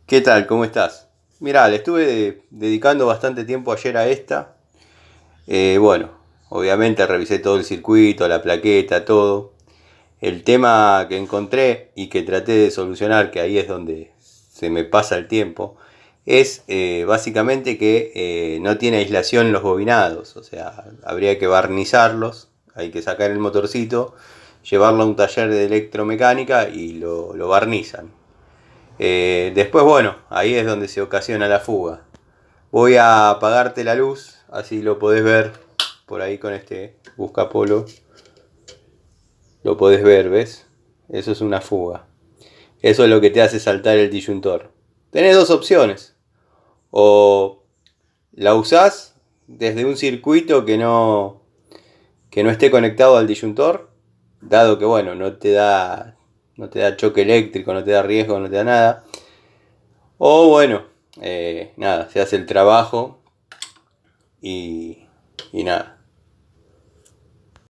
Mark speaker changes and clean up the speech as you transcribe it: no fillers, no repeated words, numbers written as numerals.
Speaker 1: ¿Qué tal? ¿Cómo estás? Mirá, le estuve dedicando bastante tiempo ayer a esta. Bueno, obviamente revisé todo el circuito, la plaqueta, todo. El tema que encontré y que traté de solucionar, que ahí es donde se me pasa el tiempo, es básicamente que no tiene aislación los bobinados. O sea, habría que barnizarlos, hay que sacar el motorcito, llevarlo a un taller de electromecánica y lo barnizan. Después, bueno, ahí es donde se ocasiona la fuga. Voy a apagarte la luz, así lo podés ver por ahí con este buscapolo. Lo podés ver, ¿ves? Eso es una fuga. Eso es lo que te hace saltar el disyuntor. Tenés dos opciones. O la usás desde un circuito que no esté conectado al disyuntor, dado que, bueno, no te da choque eléctrico, no te da riesgo, no te da nada. O bueno, nada, se hace el trabajo y nada,